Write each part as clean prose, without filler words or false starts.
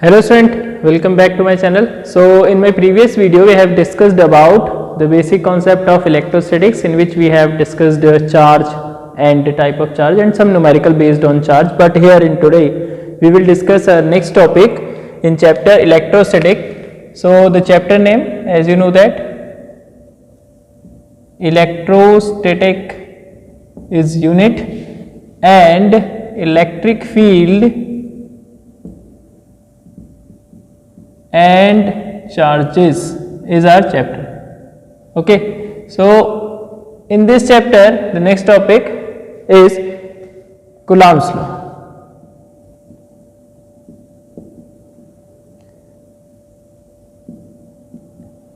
Hello student, welcome back to my channel. So in my previous video we have discussed about the basic concept of electrostatics, in which we have discussed the charge and the type of charge and some numerical based on charge. But here in today we will discuss our next topic in chapter electrostatic. So the chapter name, as you know, that electrostatic is unit and electric field and charges is our chapter. Okay, so in this chapter the next topic is Coulomb's law.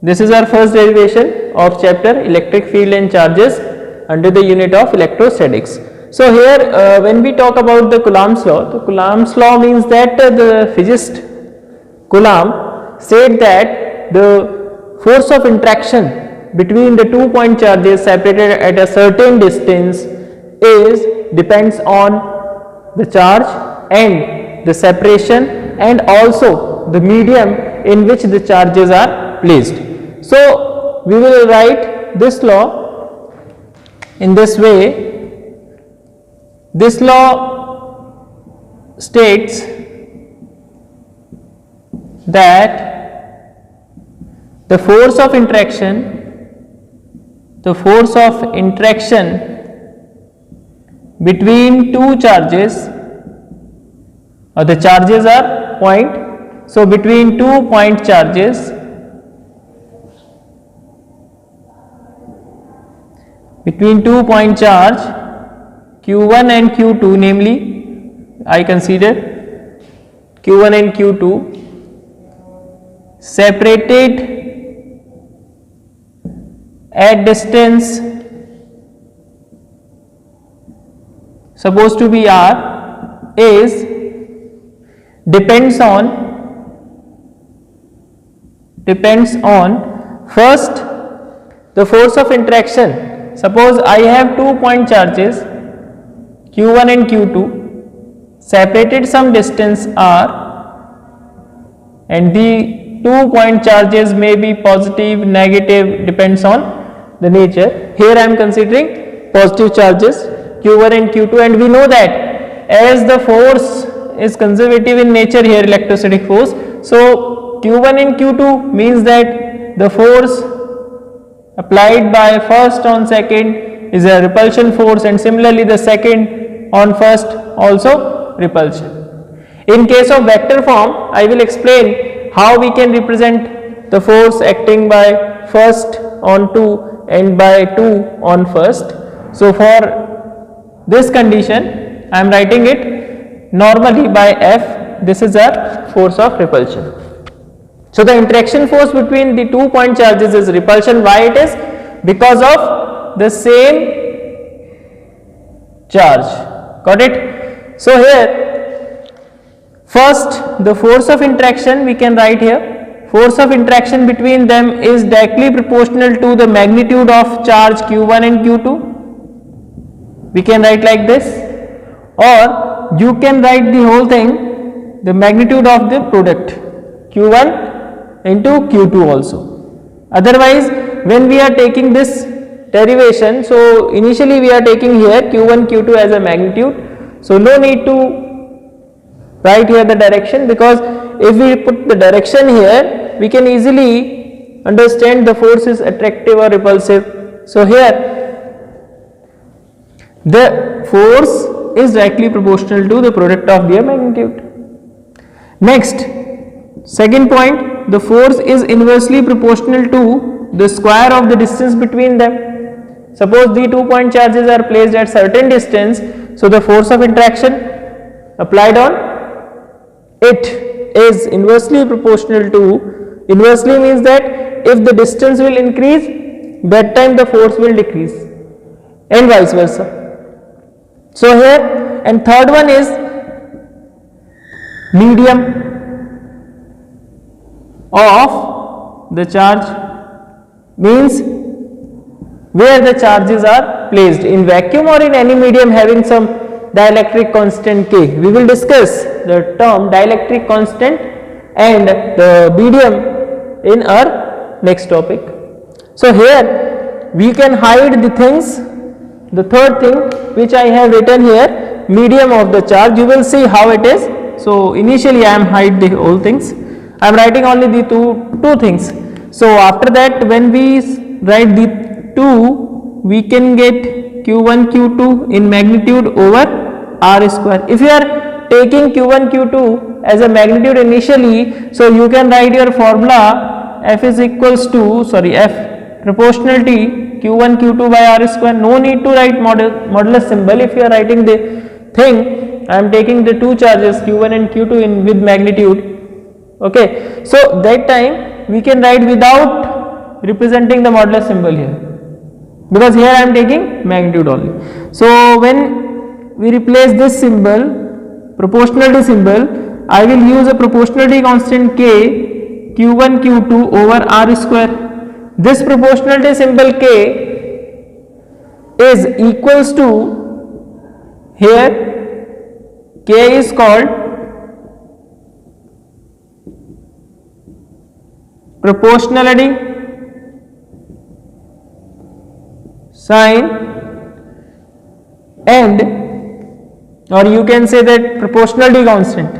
This is our first derivation of chapter electric field and charges under the unit of electrostatics. So here when we talk about the Coulomb's law, the Coulomb's law means that the physicist Coulomb said that the force of interaction between the 2 point charges separated at a certain distance depends on the charge and the separation and also the medium in which the charges are placed. So we will write this law in this way. This law states that the force of interaction between two charges, or the charges are point, so between 2 point charges charge Q1 and Q2, namely I consider Q1 and Q2 separated at distance supposed to be r depends on first the force of interaction. Suppose I have 2 point charges Q1 and Q2 separated some distance r, and the 2 point charges may be positive, negative, depends on the nature. Here I am considering positive charges Q1 and Q2, and we know that as the force is conservative in nature here, electrostatic force, so Q1 and Q2 means that the force applied by first on second is a repulsion force, and similarly the second on first also repulsion. In case of vector form, I will explain how we can represent the force acting by first on 2 and by 2 on first. So for this condition I am writing it normally by F. This is our force of repulsion. So the interaction force between the 2 point charges is repulsion. Why it is? Because of the same charge. Got it? So here first the force of interaction we can write here. Force of interaction between them is directly proportional to the magnitude of charge Q1 and Q2. We can write like this, or you can write the whole thing, the magnitude of the product Q1 into Q2 also. Otherwise, when we are taking this derivation, so initially we are taking here Q1, Q2 as a magnitude, so no need to write here the direction, because if we put the direction here we can easily understand the force is attractive or repulsive. So here the force is directly proportional to the product of their magnitude. Next, second point, the force is inversely proportional to the square of the distance between them. Suppose the 2 point charges are placed at certain distance, so the force of interaction applied on it is inversely proportional to, inversely means that if the distance will increase, that time the force will decrease, and vice versa. So here, and third one is medium of the charge, means where the charges are placed, in vacuum or in any medium having some dielectric constant K. We will discuss the term dielectric constant and the medium in our next topic. So here we can hide the things. The third thing which I have written here, medium of the charge, you will see how it is. So initially I am hide the whole things, I am writing only the two things. So after that when we write the 2, we can get q1 q2 in magnitude over r square. If you are taking q1 q2 as a magnitude initially, so you can write your formula f is equals to, f proportionality q1 q2 by r square. No need to write modulus symbol. If you are writing the thing, I am taking the two charges q1 and q2 in with magnitude. Okay, so that time we can write without representing the modulus symbol here, because here I am taking magnitude only. So when we replace this symbol, proportionality symbol, I will use a proportionality constant k, q1 q2 over r square. This proportionality symbol k is equals to, here k is called proportionality sign, and or you can say that proportionality constant,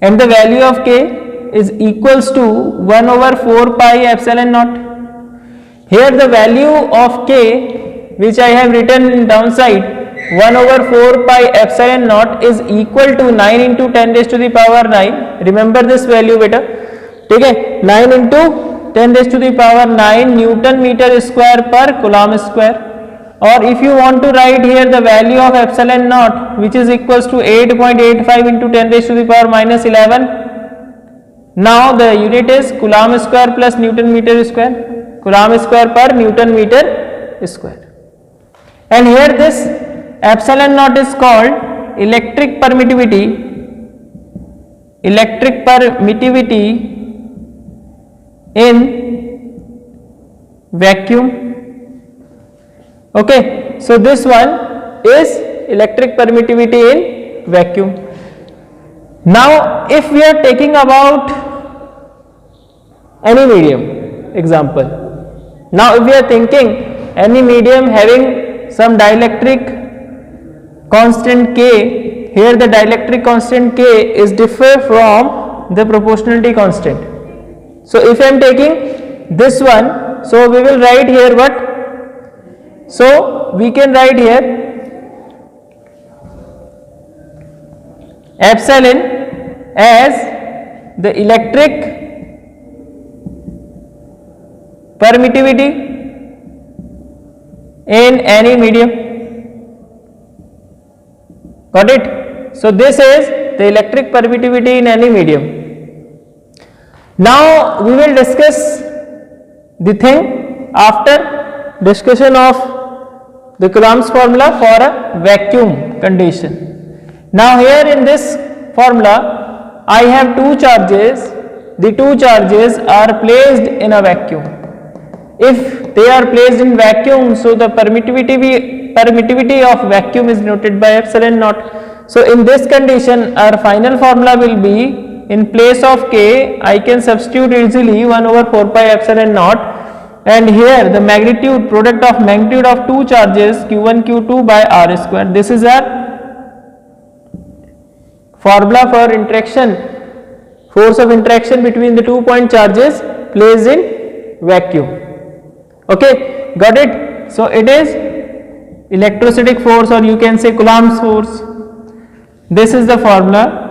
and the value of k is equals to 1 over 4 pi epsilon naught. Here the value of k which I have written in downside 1 over 4 pi epsilon naught is equal to 9 into 10 raised to the power 9. Remember this value beta, okay? 9 into 10 raised to the power 9 Newton meter square per Coulomb square. Or if you want to write here the value of epsilon naught, which is equals to 8.85 into 10 raised to the power minus 11. Now the unit is Coulomb square plus Newton meter square, Coulomb square per Newton meter square. And here this epsilon naught is called electric permittivity in vacuum. Okay, so this one is electric permittivity in vacuum. Now if we are taking about any medium example, now if we are thinking any medium having some dielectric constant k, here the dielectric constant k is different from the proportionality constant. So if I am taking this one, so we will write here what? So we can write here epsilon as the electric permittivity in any medium. Got it? So this is the electric permittivity in any medium. Now we will discuss the thing after discussion of the Coulomb's formula for a vacuum condition. Now here in this formula I have two charges. The two charges are placed in a vacuum. If they are placed in vacuum, so the permittivity of vacuum is noted by epsilon naught. So in this condition our final formula will be, in place of k I can substitute easily 1 over 4 pi epsilon naught, and here the magnitude, product of magnitude of two charges q1 q2 by r square. This is our formula for interaction, force of interaction between the 2 point charges placed in vacuum. Okay, got it? So it is electrostatic force, or you can say Coulomb's force. This is the formula.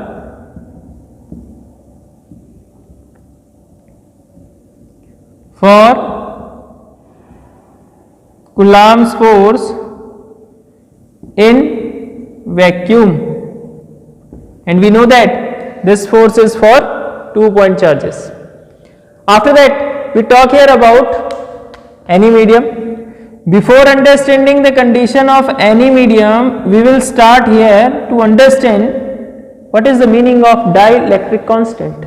For Coulomb's force in vacuum, and we know that this force is for 2 point charges. After that we talk here about any medium. Before understanding the condition of any medium, we will start here to understand what is the meaning of dielectric constant,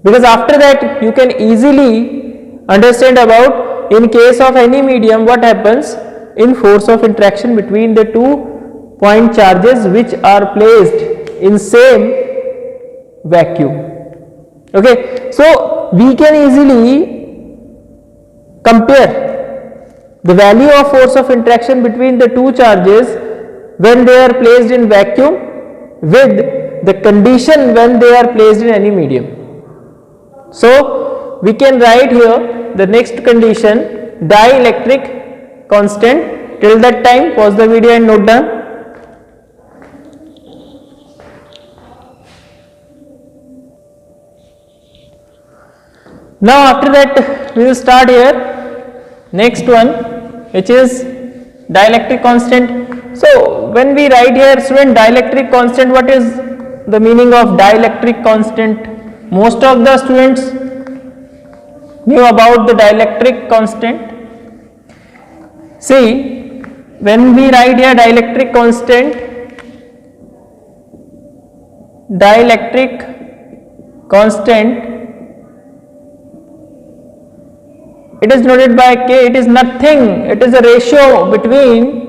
because after that you can easily understand about, in case of any medium, what happens in force of interaction between the 2 point charges which are placed in same vacuum. Okay, so we can easily compare the value of force of interaction between the two charges when they are placed in vacuum with the condition when they are placed in any medium. So we can write here the next condition, dielectric constant. Till that time, pause the video and note down. Now after that we will start here next one, which is dielectric constant. So when we write here, student, dielectric constant, what is the meaning of dielectric constant? Most of the students knew about the dielectric constant. See, when we write here dielectric constant, it is noted by K. It is nothing, it is a ratio between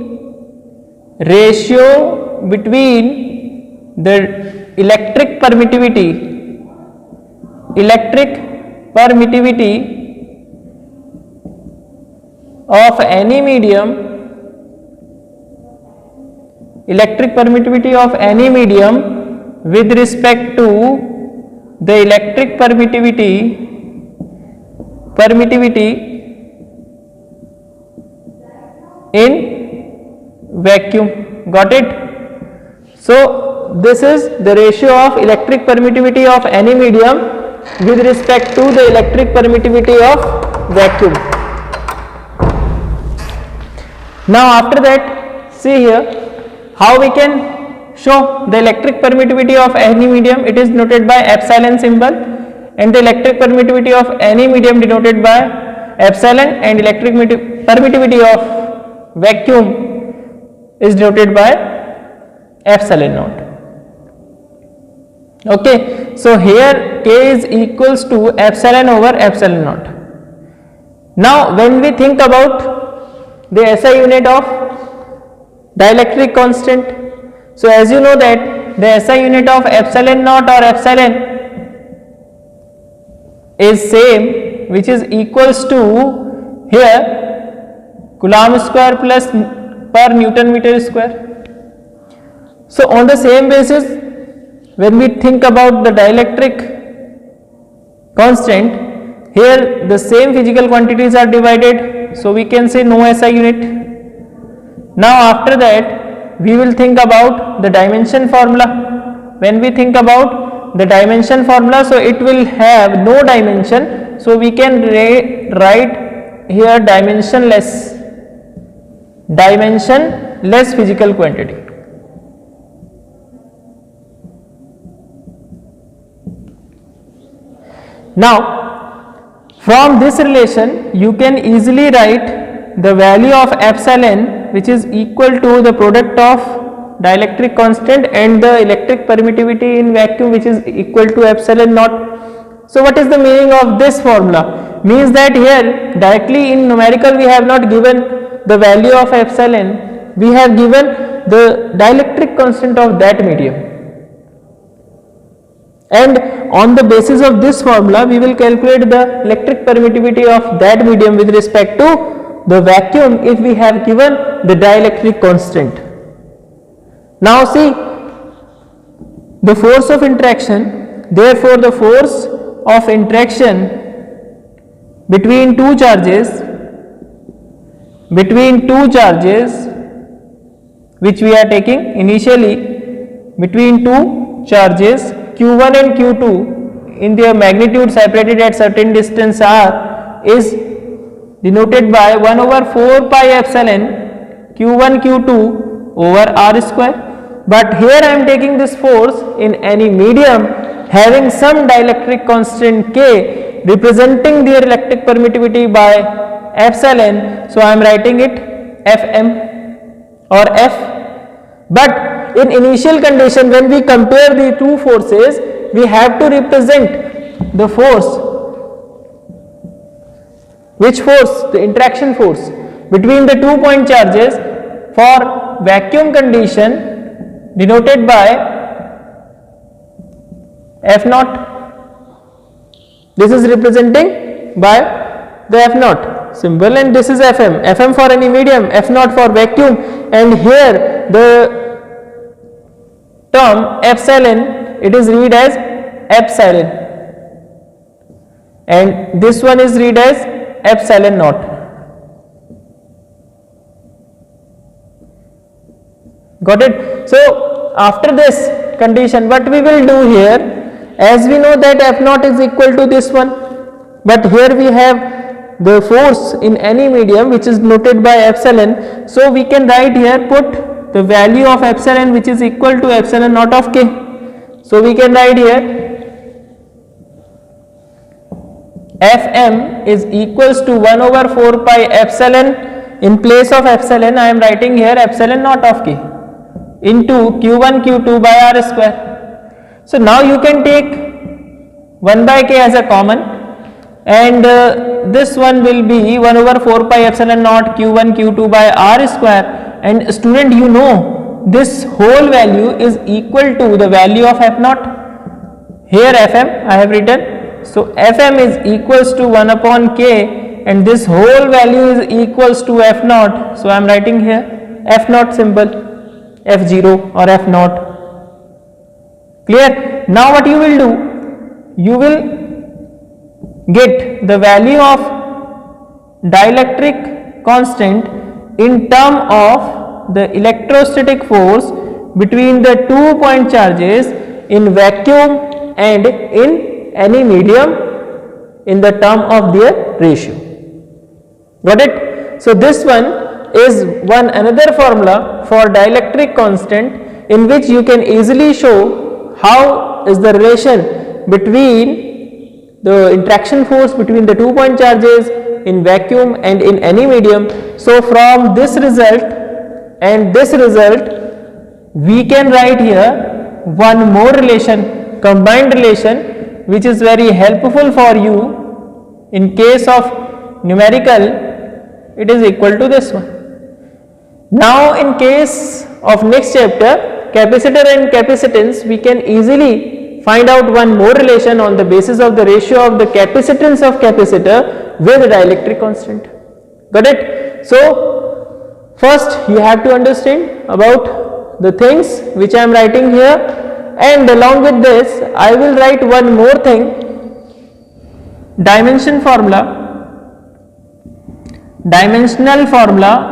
the electric permittivity of any medium, with respect to the electric permittivity in vacuum. Got it? So this is the ratio of electric permittivity of any medium with respect to the electric permittivity of vacuum. Now after that, see here how we can show the electric permittivity of any medium. It is noted by epsilon symbol, and the electric permittivity of any medium denoted by epsilon, and electric permittivity of vacuum is denoted by epsilon naught. Okay, so here K is equals to epsilon over epsilon naught. Now when we think about the SI unit of dielectric constant, so as you know that the SI unit of epsilon naught or epsilon is same, which is equals to here Coulomb square plus per Newton meter square. So on the same basis, when we think about the dielectric constant, here the same physical quantities are divided, so we can say no SI unit. Now after that we will think about the dimension formula. When we think about the dimension formula, so it will have no dimension, so we can write here dimensionless physical quantity. Now from this relation you can easily write the value of epsilon, which is equal to the product of dielectric constant and the electric permittivity in vacuum, which is equal to epsilon naught. So what is the meaning of this formula? Means that here directly in numerical we have not given the value of epsilon, we have given the dielectric constant of that medium, and on the basis of this formula we will calculate the electric permittivity of that medium with respect to the vacuum if we have given the dielectric constant. Now see the force of interaction, therefore the force of interaction between two charges which we are taking initially, between two charges Q1 and Q2 in their magnitude separated at certain distance r, is denoted by 1 over 4 pi epsilon Q1 Q2 over r square. But here I am taking this force in any medium having some dielectric constant K representing their electric permittivity by epsilon, so I am writing it Fm or F. But in initial condition, when we compare the two forces, we have to represent the force. Which force? The interaction force between the 2 point charges for vacuum condition denoted by F naught. This is representing by the F naught symbol, and this is Fm. Fm for any medium, F naught for vacuum, and here the term epsilon, it is read as epsilon, and this one is read as epsilon naught. Got it? So after this condition, what we will do here, as we know that F naught is equal to this one, but here we have the force in any medium which is noted by epsilon, so we can write here, put the value of epsilon which is equal to epsilon naught of k. So we can write here Fm is equals to 1 over 4 pi epsilon, in place of epsilon I am writing here epsilon naught of k into q1 q2 by r square. So now you can take 1 by k as a common, and this one will be 1 over 4 pi epsilon naught q1 q2 by r square, and student, you know this whole value is equal to the value of F naught. Here Fm I have written, so Fm is equals to 1 upon k, and this whole value is equals to F naught, so I am writing here F naught symbol, F0 or F naught. Clear? Now what you will do, you will get the value of dielectric constant in term of the electrostatic force between the 2 point charges in vacuum and in any medium in the term of their ratio. Got it? So this one is another formula for dielectric constant, in which you can easily show how is the relation between the interaction force between the 2 point charges in vacuum and in any medium. So from this result and this result, we can write here one more relation, combined relation, which is very helpful for you in case of numerical. It is equal to this one. Now in case of next chapter, capacitor and capacitance, we can easily find out one more relation on the basis of the ratio of the capacitance of capacitor with the dielectric constant. Got it? So first you have to understand about the things which I am writing here, and along with this I will write one more thing, dimension formula, dimensional formula,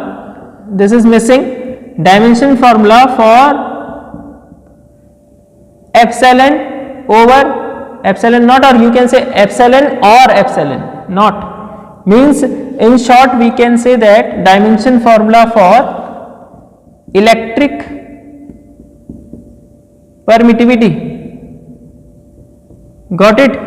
this is missing, dimension formula for epsilon over epsilon naught, or you can say epsilon or epsilon naught, means in short we can say that dimension formula for electric permittivity. Got it?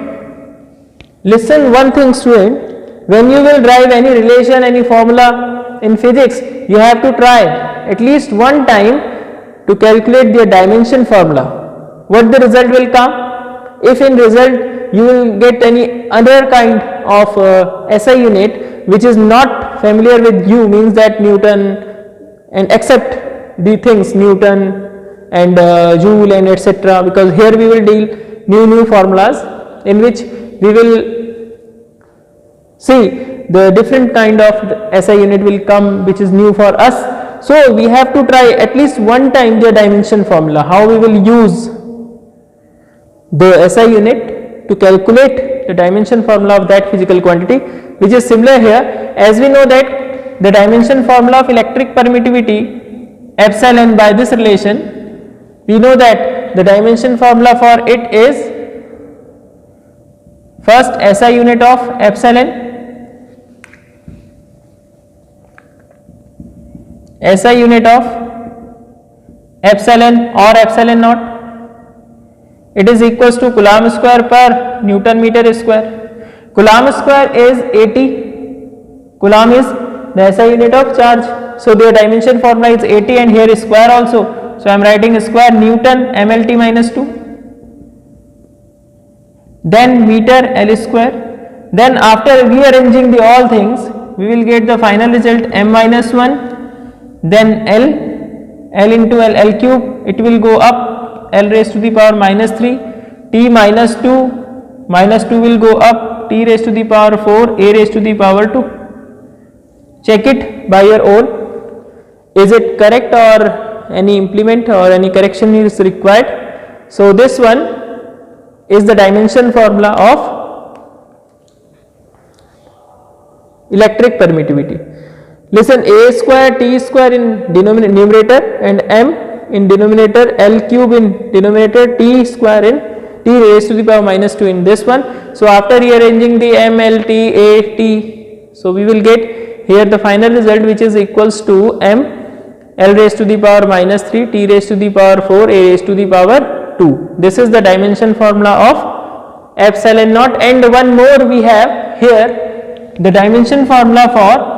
Listen one thing, student, when you will derive any relation, any formula in physics, you have to try at least one time to calculate their dimension formula. What the result will come? If in result you will get any other kind of SI unit which is not familiar with you, means that Newton and except the things Newton and Joule and etc., because here we will deal new formulas in which we will see the different kind of SI unit will come which is new for us. So we have to try at least one time the dimension formula, how we will use the SI unit to calculate the dimension formula of that physical quantity, which is similar here. As we know that the dimension formula of electric permittivity epsilon by this relation, we know that the dimension formula for it is first SI unit of epsilon, SI unit of epsilon or epsilon naught, it is equals to Coulomb square per Newton meter square. Coulomb square is 80, Coulomb is the SI unit of charge, so their dimension formula is 80, and here is square also, so I am writing square Newton MLT minus 2, then meter L square. Then after rearranging the all things, we will get the final result M minus 1, then L, L into L cube, it will go up, L raised to the power minus 3, T minus 2 will go up, T raised to the power 4, A raised to the power 2. Check it by your own. Is it correct or any implement or any correction is required? So this one is the dimension formula of electric permittivity. Listen, A square T square in numerator and M in denominator, L cube in denominator, T square in T raised to the power minus 2 in this one. So after rearranging the M, L, T, A, T, so we will get here the final result, which is equals to M L raised to the power minus 3, T raised to the power 4, A raised to the power 2. This is the dimension formula of epsilon naught. And one more we have here, the dimension formula for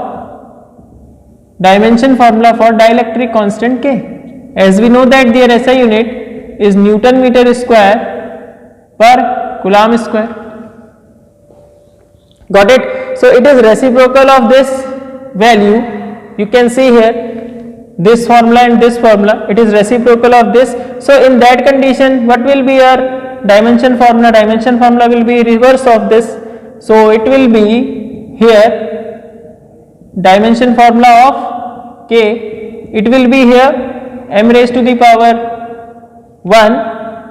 dielectric constant K. As we know that their SI unit is Newton meter square per Coulomb square. Got it? So it is reciprocal of this value. You can see here this formula and this formula, it is reciprocal of this. So in that condition, what will be our dimension formula? Dimension formula will be reverse of this. So it will be here dimension formula of K, it will be here M raised to the power 1,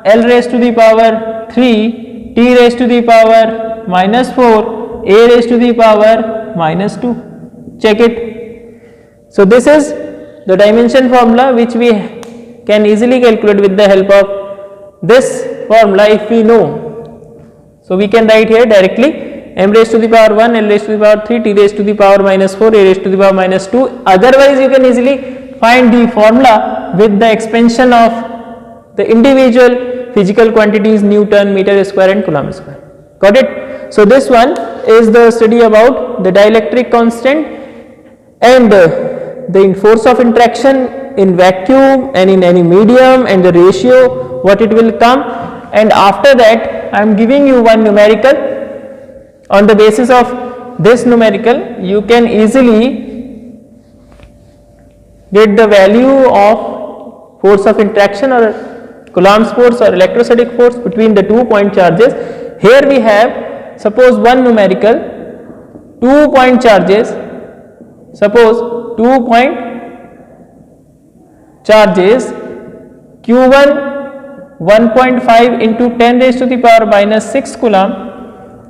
L raised to the power 3, T raised to the power minus 4, A raised to the power minus 2. Check it. So this is the dimension formula which we can easily calculate with the help of this formula if we know. So we can write here directly M raised to the power 1, L raised to the power 3, T raised to the power minus 4, A raised to the power minus 2. Otherwise you can easily find the formula with the expansion of the individual physical quantities Newton, meter square and Coulomb square. Got it? So this one is the study about the dielectric constant and the force of interaction in vacuum and in any medium and the ratio what it will come. And after that I am giving you one numerical. On the basis of this numerical you can easily get the value of force of interaction or Coulomb's force or electrostatic force between the 2 point charges. Here we have, suppose one numerical, 2 point charges, suppose 2 point charges Q1 1.5 into 10 raised to the power minus 6 Coulomb,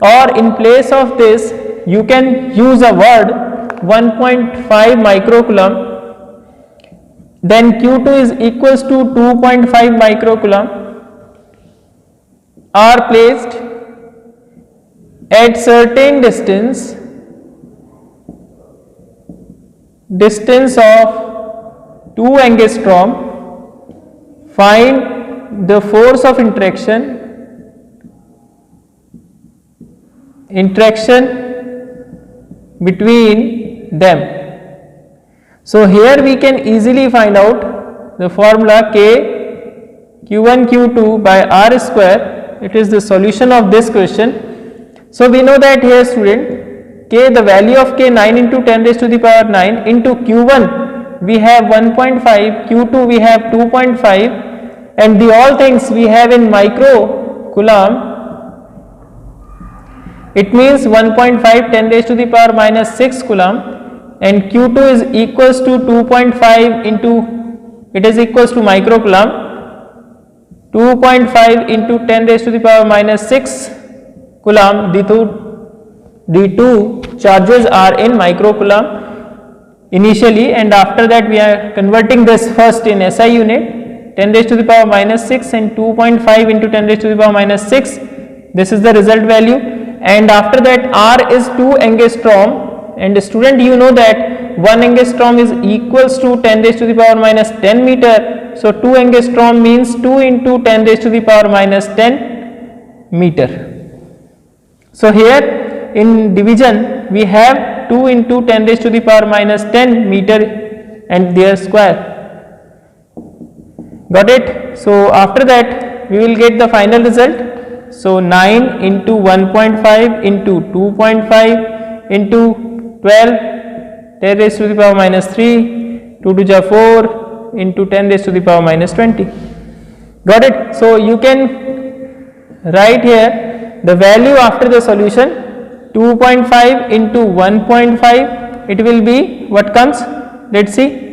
or in place of this you can use a word 1.5 microcoulomb, then Q2 is equals to 2.5 microcoulomb are placed at certain distance of 2 angstrom. Find the force of interaction between them. So here we can easily find out the formula K Q1 Q2 by R square. It is the solution of this question. So we know that here student, K, the value of K 9 into 10 raised to the power 9 into Q1 we have 1.5, Q2 we have 2.5, and the all things we have in micro coulomb. It means 1.5 10 raised to the power minus 6 Coulomb, and Q2 is equals to 2.5 into, it is equals to micro Coulomb, 2.5 into 10 raised to the power minus 6 Coulomb. The two charges are in micro Coulomb initially, and after that we are converting this first in SI unit, 10 raised to the power minus 6 and 2.5 into 10 raised to the power minus 6. This is the result value. And after that R is 2 angstrom, and student, you know that 1 angstrom is equals to 10 raised to the power minus 10 meter. So 2 angstrom means 2 into 10 raised to the power minus 10 meter. So here in division we have 2 into 10 raised to the power minus 10 meter and their square. Got it? So after that we will get the final result. So 9 into 1.5 into 2.5 into 12, 10 raised to the power minus 3, 2 to the 4, into 10 raised to the power minus 20. Got it? So you can write here the value after the solution 2.5 into 1.5, it will be what comes? Let's see.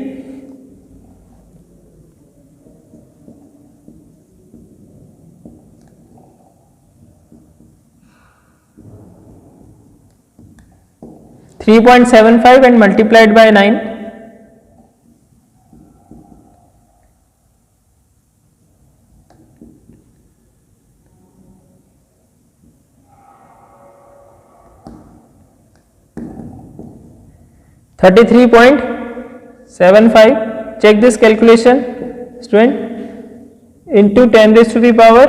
3.75 and multiplied by 9. $33.75. Check this calculation, student. Into 10 raised to the power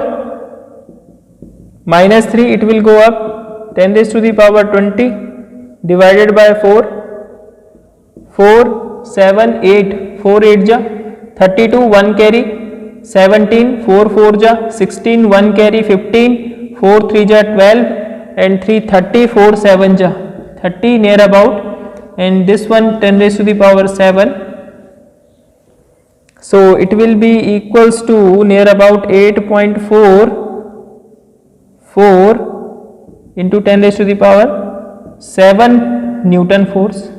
minus 3, it will go up 10 raised to the power 20 divided by 4. 4, 7, 8, 4 8 ja 32, 1 carry 17, 4 4 ja 16, 1 carry 15, 4 3 ja 12 and 3 30, 4 7 ja 30 near about, and this one 10 raised to the power 7. So it will be equals to near about 8.44 into 10 raised to the power 7 Newton force,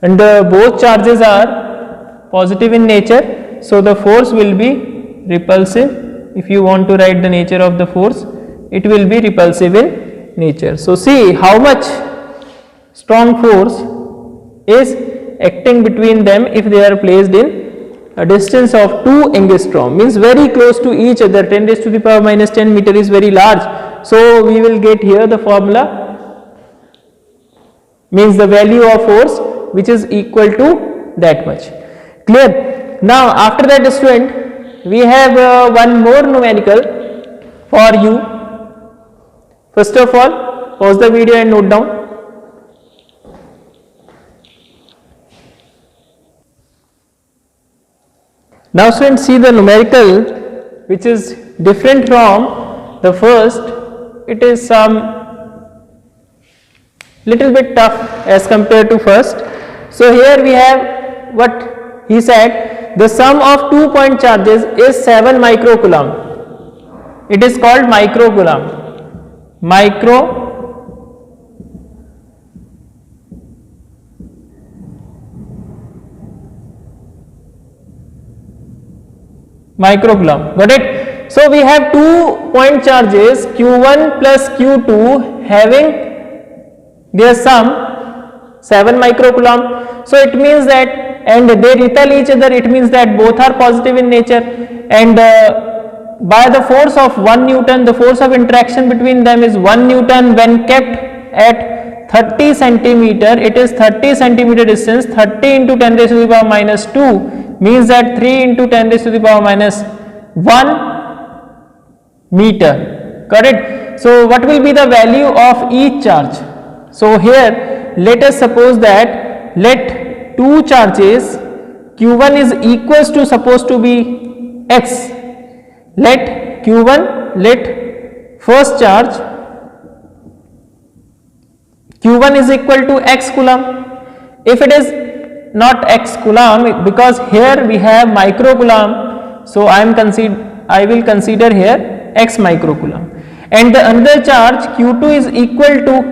and both charges are positive in nature, so the force will be repulsive. If you want to write the nature of the force, it will be repulsive in nature. So see how much strong force is acting between them if they are placed in a distance of 2 angstrom, means very close to each other. 10 raised to the power minus 10 meter is very large, so we will get here the formula, means the value of force which is equal to that much. Clear? Now after that, student, we have one more numerical for you. First of all, pause the video and note down. Now students, see the numerical which is different from the first. It is some little bit tough as compared to first. So here we have what he said, the sum of 2 point charges is 7 microcoulomb. It is called microcoulomb. Microcoulomb. Got it? So we have 2 point charges Q1 plus Q2 having their sum 7 microcoulomb. So it means that, and they repel each other, it means that both are positive in nature, and by the force of 1 Newton, the force of interaction between them is 1 Newton when kept at 30 centimeter. It is 30 centimeter distance. 30 into 10 raised to the power minus 2 means that 3 into 10 raised to the power minus 1 meter. Correct? So what will be the value of each charge? So here let us suppose that let 2 charges Q1 is equals to supposed to be x. Let Q1, let first charge Q1 is equal to x coulomb. If it is not x coulomb, because here we have microcoulomb, so I will consider here x microcoulomb, and the another charge Q2 is equal to,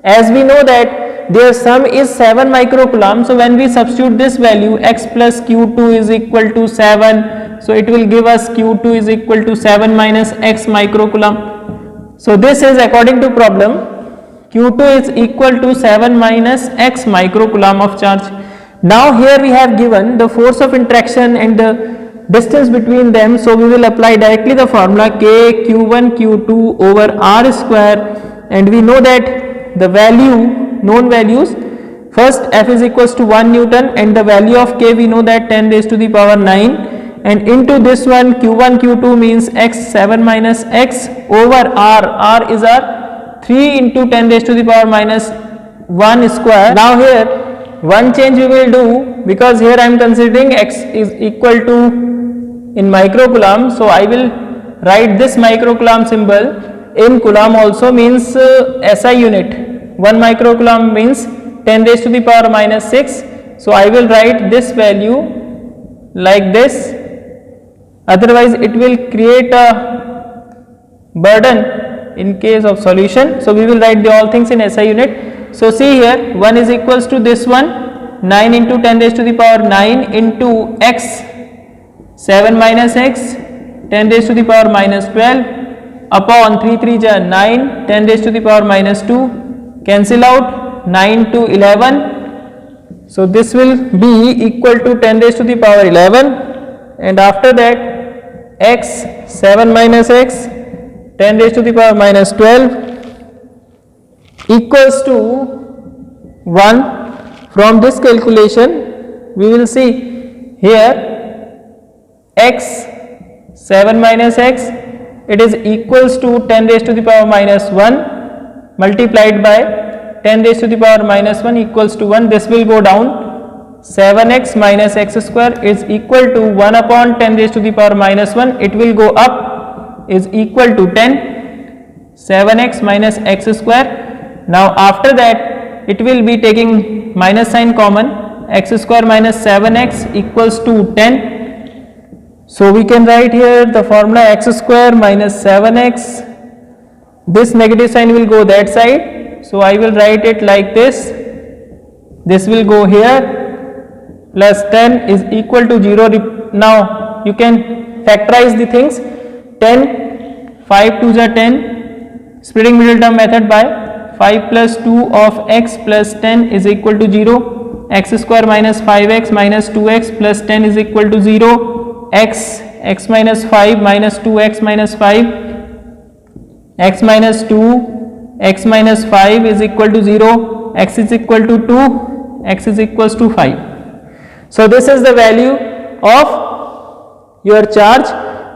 as we know that their sum is 7 microcoulomb, so when we substitute this value x plus Q2 is equal to 7, so it will give us Q2 is equal to 7 minus x microcoulomb. So this is according to problem, Q2 is equal to 7 minus x microcoulomb of charge. Now here we have given the force of interaction and the distance between them, so we will apply directly the formula K Q1 Q2 over R square, and we know that the value, known values, first F is equals to 1 Newton, and the value of K we know that 10 raised to the power 9, and into this one Q1 Q2 means x 7 minus x over R. R is our 3 into 10 raised to the power minus 1 square. Now here one change we will do, because here I am considering x is equal to in microcoulomb, so I will write this microcoulomb symbol in coulomb also, means SI unit. 1 microcoulomb means 10 raised to the power minus 6, so I will write this value like this, otherwise it will create a burden in case of solution. So we will write the all things in SI unit. So see here, 1 is equals to this one, 9 into 10 raised to the power 9 into x, 7 minus x, 10 raised to the power minus 12 upon 3 3 ja 9, 10 raised to the power minus 2, cancel out, 9 to 11. So this will be equal to 10 raised to the power 11, and after that x, 7 minus x, 10 raised to the power minus 12 equals to 1. From this calculation we will see here x, 7 minus x, it is equals to 10 raised to the power minus 1 multiplied by 10 raised to the power minus 1 equals to 1. This will go down, 7x minus x square is equal to 1 upon 10 raised to the power minus 1, it will go up, is equal to 10, 7x minus x square. Now after that it will be taking minus sign common, x square minus 7x equals to 10. So we can write here the formula x square minus 7x, this negative sign will go that side, so I will write it like this, this will go here, plus 10 is equal to 0. Now you can factorize the things, 10, 5 2s are 10, splitting middle term method by 5 plus 2 of x plus 10 is equal to 0, x square minus 5x minus 2x plus 10 is equal to 0, x minus 5 minus 2x minus 5, x minus 2, x minus 5 is equal to 0, x is equal to 2, x is equals to 5. So this is the value of your charge,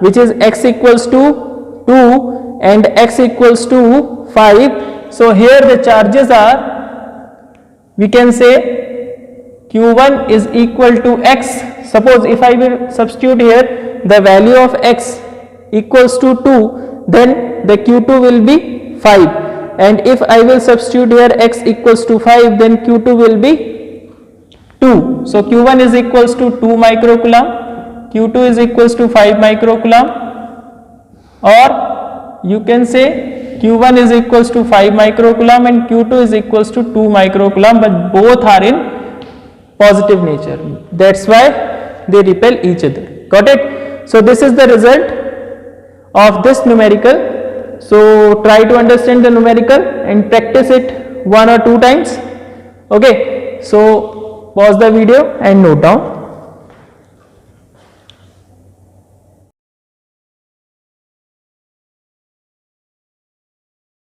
which is x equals to 2 and x equals to 5. So here the charges are, we can say q1 is equal to x. Suppose if I will substitute here the value of x equals to 2, then the q2 will be 5, and if I will substitute here x equals to 5, then q2 will be 2. So q1 is equals to 2 microcoulomb, q2 is equals to 5 microcoulomb, or you can say q1 is equals to 5 microcoulomb and q2 is equals to 2 microcoulomb, but both are in positive nature, that's why they repel each other. Got it? So this is the result of this numerical. So try to understand the numerical and practice it 1 or 2 times. Okay, so pause the video and note down.